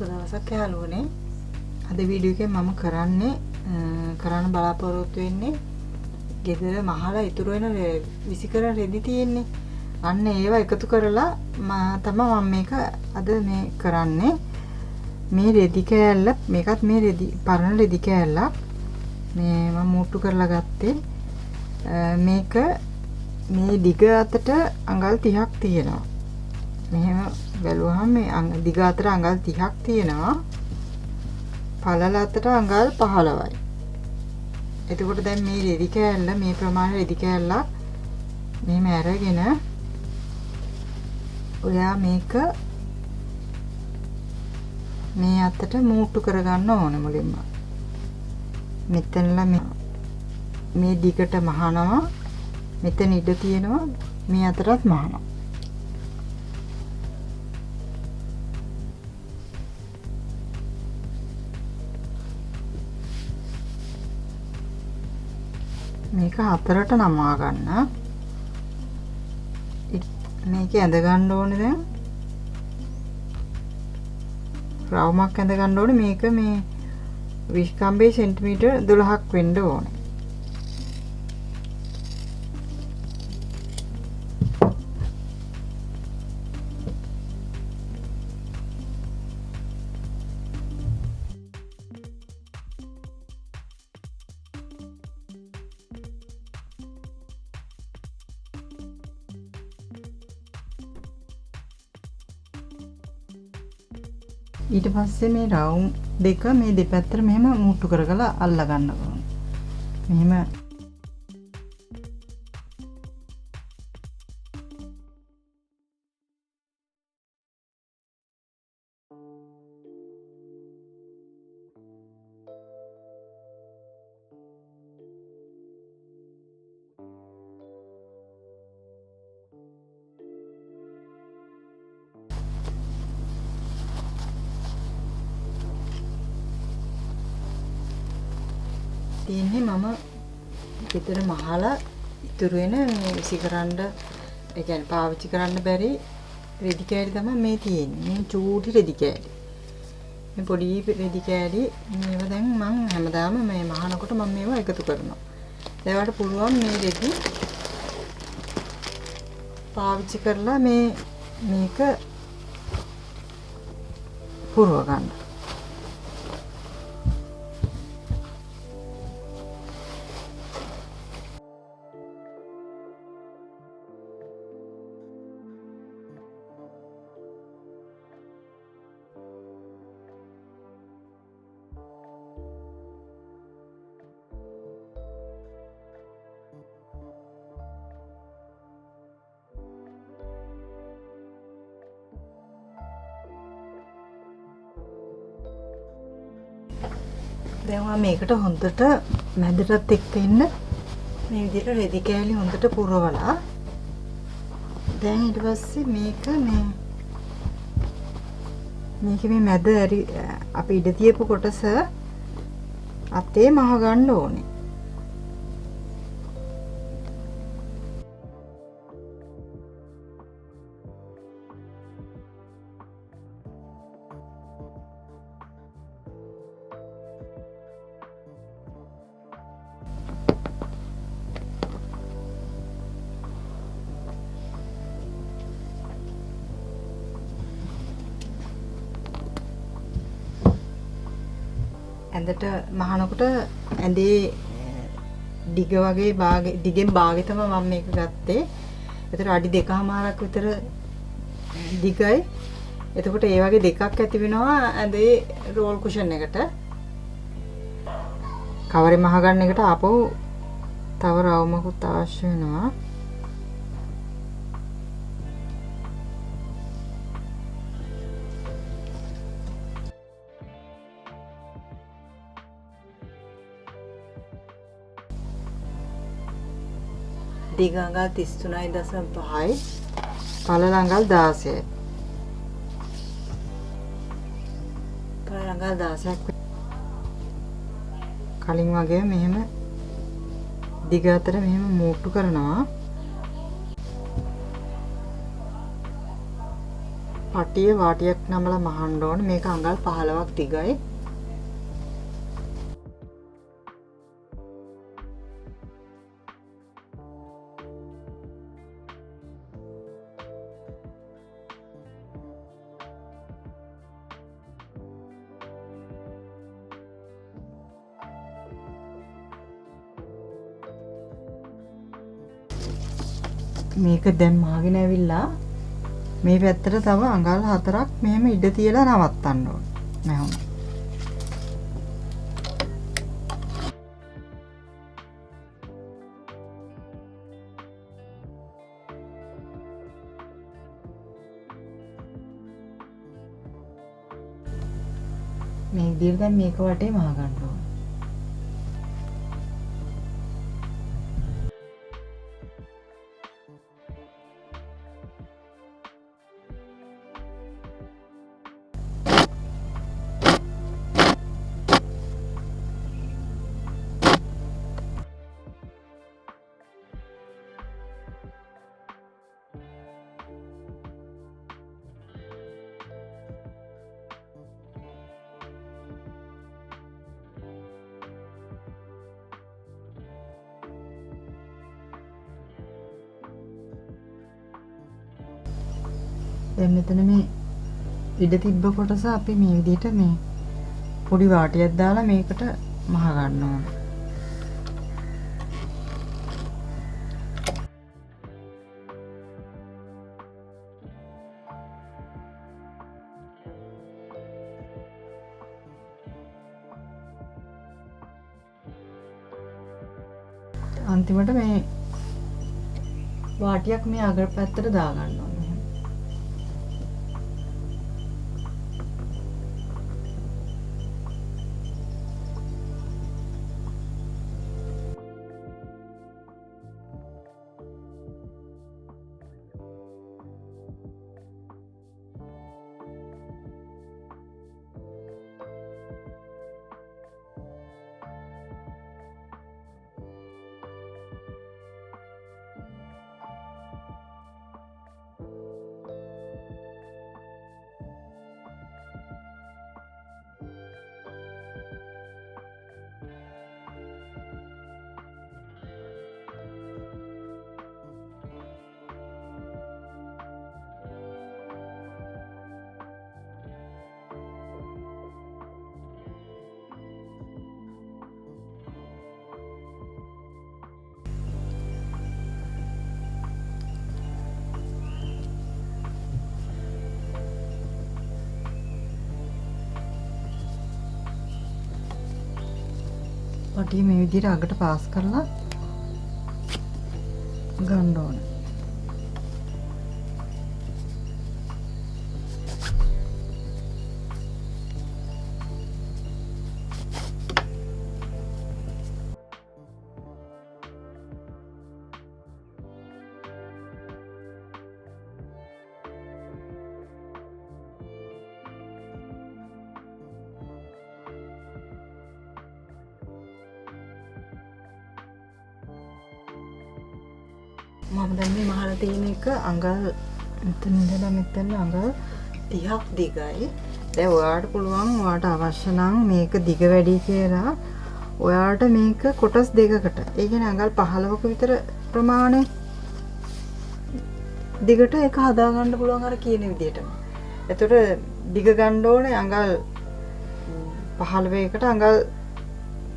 සුබ දවසක් යාළුවනේ. අද වීඩියෝ එකෙන් මම කරන්න බලාපොරොත්තු වෙන්නේ ගෙදර මහලා ඉතුරු වෙන විසිකරන රෙදි තියෙන්නේ. අන්න ඒවා එකතු කරලා තමයි මම මේක අද මේ කරන්නේ. මේ රෙදි කෑල්ල මේකත් මේ රෙදි පරණ රෙදි කෑල්ලක් මේ මම මුට්ටු කරලා ගත්තේ. මේක මේ දිග අතට අඟල් 30ක් තියෙනවා. මෙහෙම බැලුවහම මේ දිග අතට අඟල් 30ක් තියෙනවා. පළල අතට අඟල් 15යි. එතකොට දැන් මේ රෙදි කෑල්ල මේ ප්‍රමාණය රෙදි කෑල්ලක් මෙහෙම අරගෙන ඔයා මේක මේ අතට මුට්ටු කරගන්න ඕන මුලින්ම. මෙතනලා මේ දිගට මහනවා. මෙතන ඉඩ තියෙනවා මේ අතරත් මහනවා. මේක හතරට නමා ගන්න. මේක ඇඳ ගන්න ඕනේ දැන්. රවුමක් ඇඳ ගන්න ඕනේ. මේක මේ විස්කම්බේ සෙන්ටිමීටර් 12ක් වෙන්න ඕනේ. ඊට පස්සේ මේ රවුම් දෙක මේ දෙපැත්තට මෙහෙම මුට්ටු කරගලා අල්ල ගන්න ඕනේ. මෙහෙම තියෙන්නේ මම ගෙදර මහලා ඉතුරු වෙන මේ විසිකරන්න ඒ කියන්නේ පාවිච්චි කරන්න බැරි රෙදි කෑලි තමයි මේ තියෙන්නේ. මේ චූටි රෙදි කෑලි. මේ පොඩි රෙදි කෑලි මේවා දැන් මම හැමදාම මේ මහනකොට මම මේවා එකතු කරනවා. ඒවට පුළුවන් මේ රෙදි පාවිච්චි කරලා මේක පුරව ගන්න. දැන් මම මේකට හොඳට මැදටත් එක්ක ඉන්න මේ විදිහට රෙදි කෑලි හොඳට පුරවලා දැන් ඊට පස්සේ මේක මේ මැද අපි ඉඩ තියපු කොටස අතේ මහ ගන්න ඕනේ. ඇඳට මහනකොට ඇඳේ දිග වගේ දිගෙන් භාගෙ තමයි මම මේක ගත්තේ. ඒතර අඩි 2කමාරක් විතර දිගයි. එතකොට ඒ වගේ දෙකක් ඇති වෙනවා ඇඳේ රෝල් කුෂන් එකට. කවරේ මහ ගන්න එකට ආපහු තව රවුමකුත් අවශ්‍ය වෙනවා. දිග අඟල් 33.5යි පළල අඟල් 16යි. පළල අඟල් 16ක් කලින් වගේ මෙහෙම දිග අතර මෙහෙම මුට්ටු කරනවා. පටිය වාටියක් නමලා මහන්න ඕනේ. මේක අඟල් 15ක් දිගයි. මේක දැන් මහගෙන ඇවිල්ලා මේ පැත්තට තව අඟල් 4ක් මෙහෙම ඉඩ තියලා නවත්තන්න ඕනේ. මෙහෙම. මේ විදිහට දැන් මේක වටේ මහ ගන්න ඕනේ. දැන් මෙතන මේ ඉඩ තිබ්බ කොටස අපි මේ විදිහට මේ පොඩි වාටියක් දාලා මේකට මහ ගන්න ඕනේ. අන්තිමට මේ වාටියක් මේ අග පැත්තට දා ගන්න ඕනේ. පටිය මේ විදිහට අගට පාස් කරලා ගන්න ඕනේ. මම දැන් මේ මහල තියෙන එක අඟල් මෙතන ඉඳලා මෙතන අඟල් 30ක් දිගයි. දැන් ඔයාලට පුළුවන් ඔයාලට අවශ්‍ය නම් මේක දිග වැඩි කියලා ඔයාලට මේක කොටස් දෙකකට. ඒ කියන්නේ අඟල් 15ක විතර ප්‍රමාණය දිගට ඒක හදා ගන්න පුළුවන් අර කියන විදිහටම. එතකොට දිග ගන්න ඕනේ අඟල් 15කට අඟල්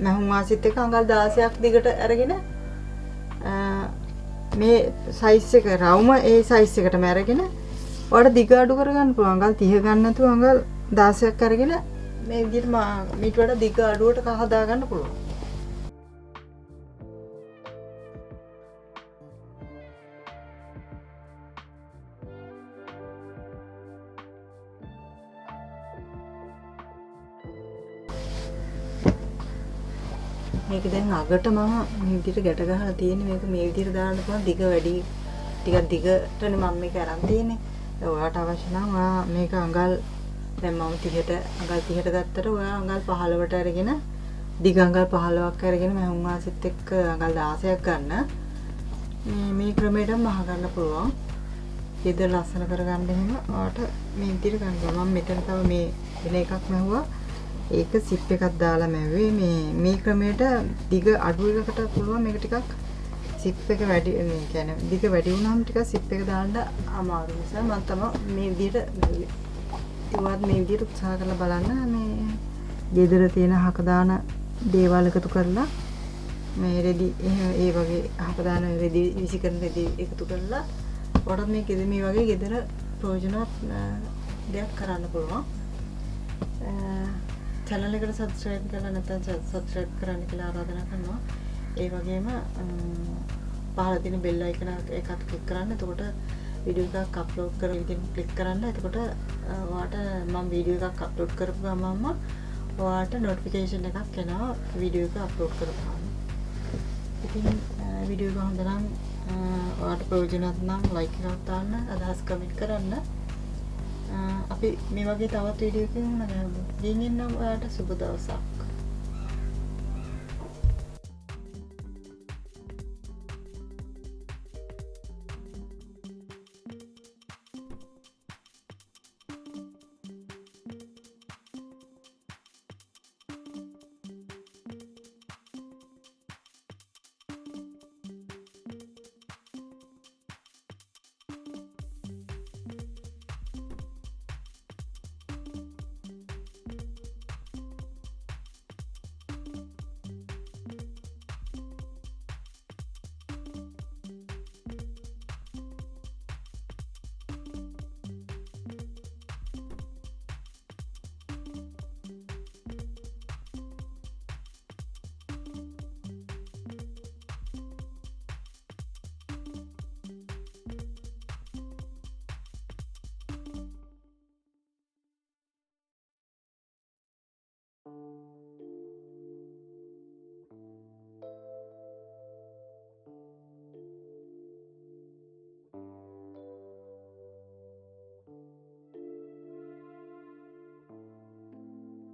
මහුම් වාසිත් එක අඟල් 16ක් දිගට අරගෙන මේ සයිස් එක රවුම ඒ සයිස් එකටම අරගෙන ඔයාලට දිග අඩු කරගන්න පුළුවන්. අඟල් 30 ගන්න නැතුව අඟල් 16ක් අරගෙන මේ විදිහට මීට වඩා දිග අඩුවට හදා ගන්න පුළුවන්. මේක දැන් අගට මම මේ විදිහට ගැට ගහලා තියෙන්නේ. මේක මේ විදිහට දාන්න පුළුවන්. දිග වැඩි ටිකක් දිගටනේ මම මේක අරන් තියෙන්නේ. දැන් ඔයාලට අවශ්‍ය නම් ඔයා මේක අඟල් දැන් මම 30ට අඟල් 30ට ගත්තට ඔයා අඟල් 15ට අරගෙන දිග අඟල් 15ක් අරගෙන මම වාසිත් එක්ක අඟල් 16ක් ගන්න. මේ ක්‍රමයටම මහ ගන්න පුළුවන්. ගෙදර ලස්සන කරගන්න එහෙම ඔයාට මේ විදිහට ගන්න පුළුවන්. මම මෙතන තව මේ වෙන එකක් මැහුවා. ඒක සිප් එකක් දාලා මැව්වේ. මේ ක්‍රමයට දිග අඩු එකකට පුළුවන් මේක ටිකක් සිප් එක වැඩි මේ කියන්නේ දිග වැඩි වුණාම ටිකක් සිප් එක දාන්න අමාරු නිසා මම තමයි මේ විදිහට මැව්වේ. ඉතින් මේ විදිහට උත්සාහ කරලා බලන්න මේ ගෙදර තියෙන හක දාන දේවල් එකතු කරලා මේ රෙදි ඒ වගේ හක දාන රෙදි විසි කරන රෙදි එකතු කරලා ඔයාලට මේ වගේ ගෙදර ප්‍රයෝජනවත් දෙයක් කරන්න පුළුවන්. channel එකට subscribe කරලා නැත්නම් subscribe කරන්න කියලා ආරාධනා කරනවා. ඒ වගේම පහළ තියෙන bell icon එකත් click කරන්න. එතකොට වීඩියෝ එකක් අප්ලෝඩ් කරන විදිහ click කරන්න. එතකොට ඔයාට මම වීඩියෝ එකක් අප්ලෝඩ් කරපු ගමන්ම ඔයාට notification එකක් එනවා වීඩියෝ එක අප්ලෝඩ් කරපුවාම. ඉතින් වීඩියෝ එක හොඳ නම් ඔයාට ප්‍රයෝජනවත් නම් like එකක් දාන්න, අදහස් කමෙන්ට් කරන්න. අපි මේ වගේ තවත් වීඩියෝ එකකින් හම්බ වෙමු. ගිහින් ඉන්න ඔයාට සුබ දවසක්.